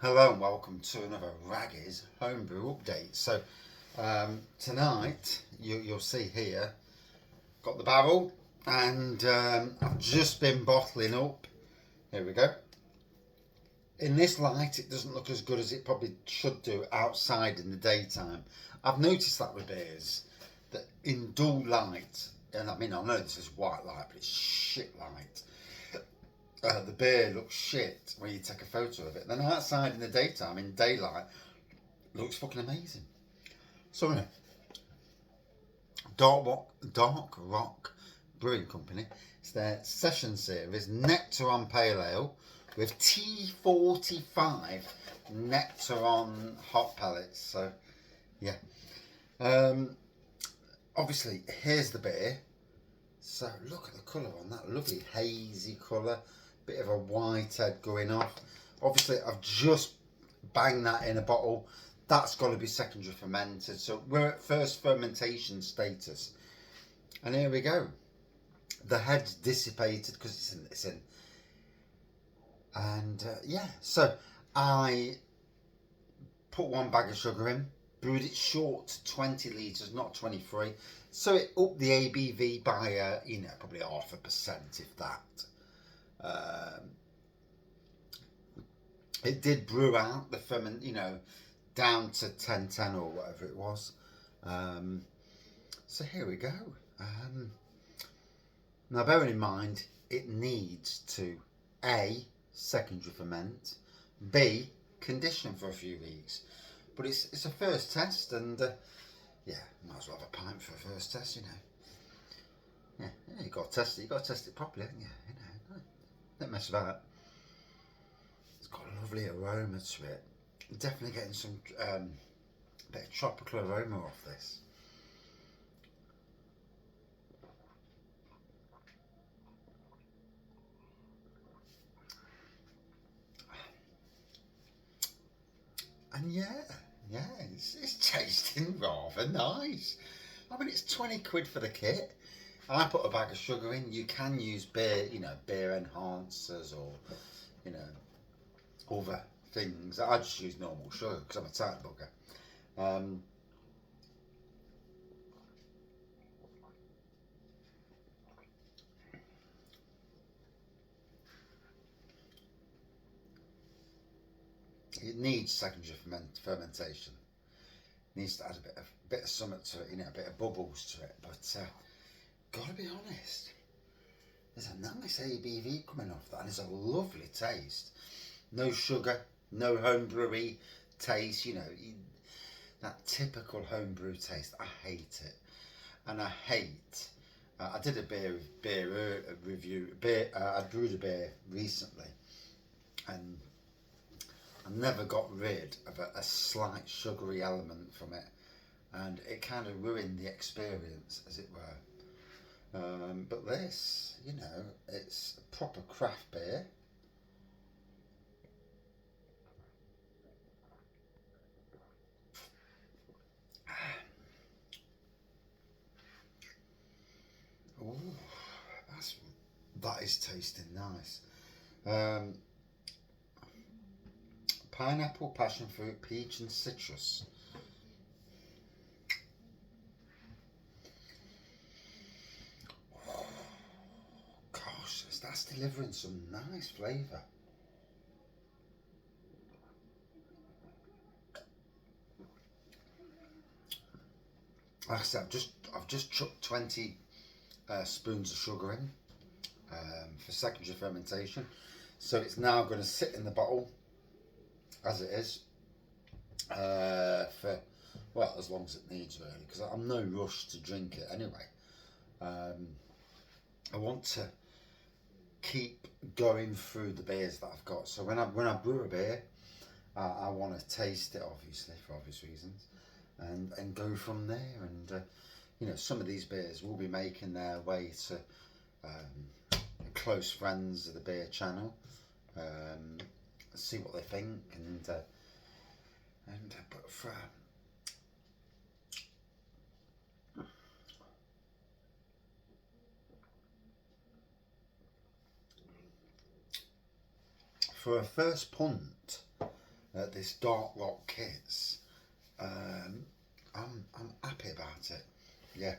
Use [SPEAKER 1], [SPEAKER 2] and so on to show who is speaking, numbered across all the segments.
[SPEAKER 1] Hello and welcome to another Raggy's Homebrew update. So tonight you'll see here, got the barrel and I've just been bottling up. Here we go. In this light it doesn't look as good as it probably should do outside in the daytime. I've noticed that with beers, that in dull light, and I mean I know this is white light but it's shit light. The beer looks shit when you take a photo of it. Then outside in the daytime, in daylight, looks fucking amazing. So anyway, Dark Rock Brewing Company. It's their session series Nectaron Pale Ale with T45 Nectaron hop pellets. So yeah, obviously here's the beer. So look at the colour on that, lovely hazy colour. Bit of a white head going off. Obviously I've just banged that in a bottle. That's got to be secondary fermented, so we're at first fermentation status. And here we go. The head's dissipated because it's in. And yeah, so I put 1 bag of sugar in, brewed it short to 20 litres, not 23, so it upped the ABV by probably 0.5%, if that. It did brew out the ferment, down to 1010 or whatever it was. So here we go. Now bearing in mind it needs to A, secondary ferment, B, condition for a few weeks. But it's a first test, and yeah, might as well have a pint for a first test, Yeah, you got to test it. You got to test it properly, haven't you? Don't mess about. It's got a lovely aroma to it. Definitely getting some bit of tropical aroma off this. And yeah, it's tasting rather nice. I mean, it's 20 quid for the kit. I put a bag of sugar in. You can use beer, beer enhancers or, other things. I just use normal sugar because I'm a tight bugger. It needs secondary fermentation. It needs to add a bit of something to it, a bit of bubbles to it. But gotta be honest, there's a nice ABV coming off that, and it's a lovely taste. No sugar, no homebrewy taste. That typical homebrew taste. I hate it, and I hate. I did a beer review. I brewed a beer recently, and I never got rid of a slight sugary element from it, and it kind of ruined the experience, as it were. But this, it's a proper craft beer. Ooh, that is tasting nice. Pineapple, passion fruit, peach and citrus. Oh, gosh, that's delivering some nice flavour. Like I said, I've just chucked 20 spoons of sugar in for secondary fermentation. So it's now going to sit in the bottle as it is for, well, as long as it needs, really, because I'm no rush to drink it anyway. I want to keep going through the beers that I've got. So when I brew a beer, I want to taste it, obviously, for obvious reasons, and go from there. And some of these beers will be making their way to close friends of the beer channel, see what they think, but for a first punt, this Dark Rock kits. I'm happy about it. Yeah.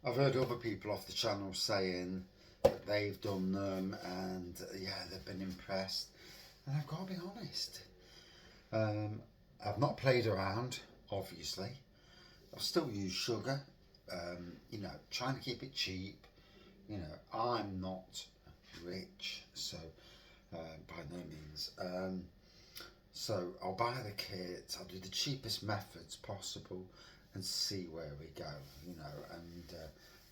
[SPEAKER 1] I've heard other people off the channel saying that they've done them and yeah, they've been impressed. And I've got to be honest. I've not played around, obviously. I've still used sugar, you know, trying to keep it cheap. You know, I'm not rich, so by no means. So I'll buy the kit, I'll do the cheapest methods possible and see where we go, you know. And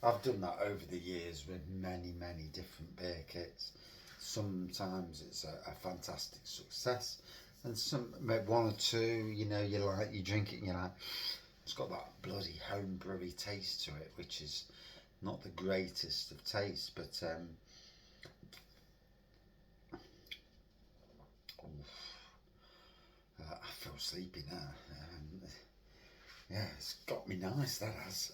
[SPEAKER 1] I've done that over the years with many different beer kits. Sometimes it's a fantastic success, and some maybe one or two, you know, you drink it and you're like, it's got that bloody homebrewy taste to it, which is not the greatest of taste, but I feel sleepy now. Yeah, it's got me nice, that has.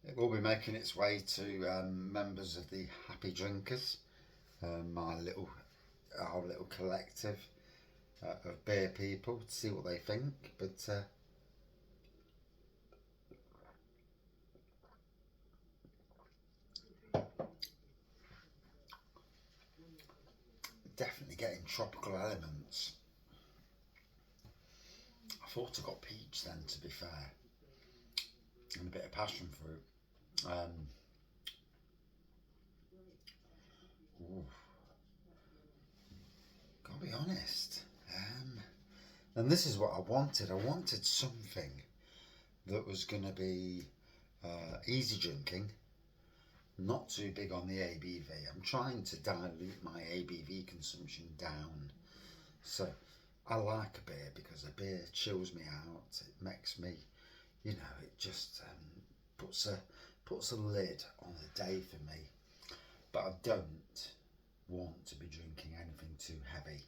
[SPEAKER 1] It will be making its way to members of the Happy Drinkers, our little collective of beer people, to see what they think. But definitely getting tropical elements. I thought I got peach then, to be fair, and a bit of passion fruit. Gotta be honest. And this is what I wanted. I wanted something that was going to be easy drinking, not too big on the ABV. I'm trying to dilute my ABV consumption down. So I like a beer because a beer chills me out. It makes me, you know, it just puts a lid on the day for me. But I don't want to be drinking anything too heavy.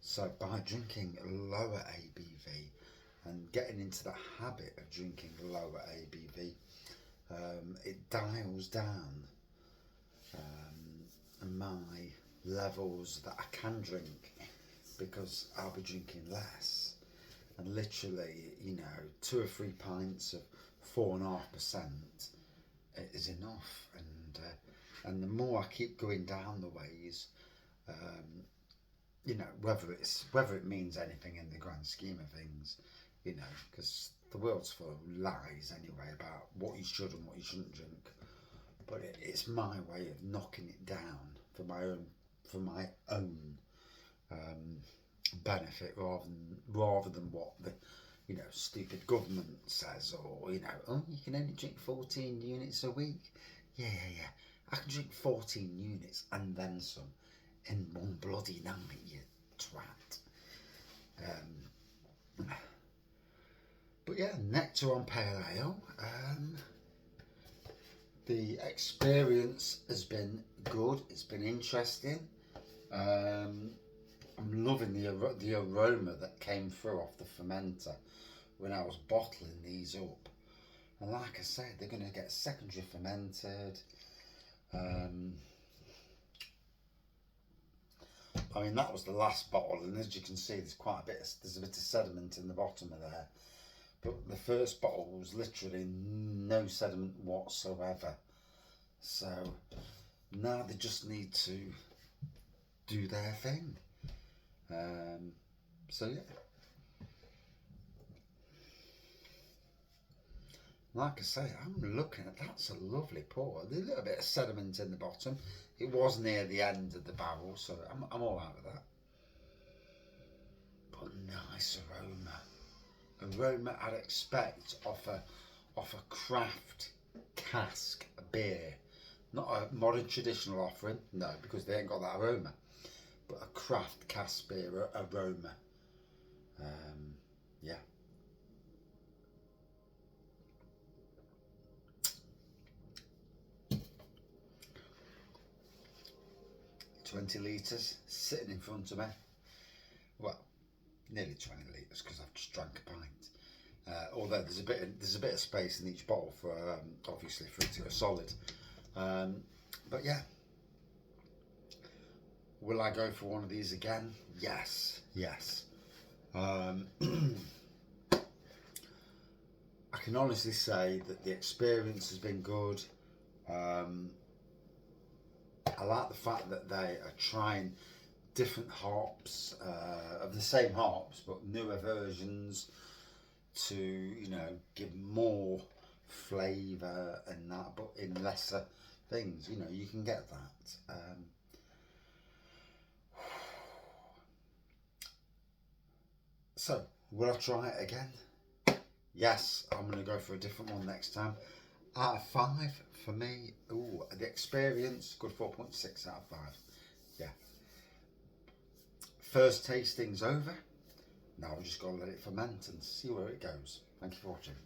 [SPEAKER 1] So by drinking lower ABV and getting into the habit of drinking lower ABV, it dials down my levels that I can drink, because I'll be drinking less, and literally, you know, 2 or 3 pints of 4.5% is enough. And the more I keep going down the ways, you know, whether it means anything in the grand scheme of things, you know, because the world's full of lies anyway about what you should and what you shouldn't drink. But it's my way of knocking it down for my own benefit, rather than what the, you know, stupid government says, or, you know, oh, you can only drink 14 units a week. Yeah. I can drink 14 units and then some in one bloody night, you twat. But yeah, Nectaron Pale Ale. The experience has been good. It's been interesting. I'm loving the aroma that came through off the fermenter when I was bottling these up. And like I said, they're going to get secondary fermented. I mean, that was the last bottle, and as you can see, there's a bit of sediment in the bottom of there. But the first bottle was literally no sediment whatsoever. So now they just need to do their thing. So yeah. Like I say, I'm looking at, that's a lovely pour. There's a little bit of sediment in the bottom. It was near the end of the barrel, so I'm all right with that. But nice aroma I'd expect off a craft cask beer, not a modern traditional offering, no, because they ain't got that aroma, but a craft cask beer aroma. Yeah. 20 litres sitting in front of me. Well, nearly 20 litres because I've just drank a pint. although there's a bit of space in each bottle for obviously for it to go solid. But yeah, will I go for one of these again? Yes. I can honestly say that the experience has been good. I like the fact that they are trying different hops of the same hops, but newer versions to, you know, give more flavour and that, but in lesser things. You know, you can get that. So, will I try it again? Yes, I'm going to go for a different one next time. Out of 5 for me, ooh, the experience, good 4.6 out of 5. Yeah. First tasting's over. Now I've just got to let it ferment and see where it goes. Thank you for watching.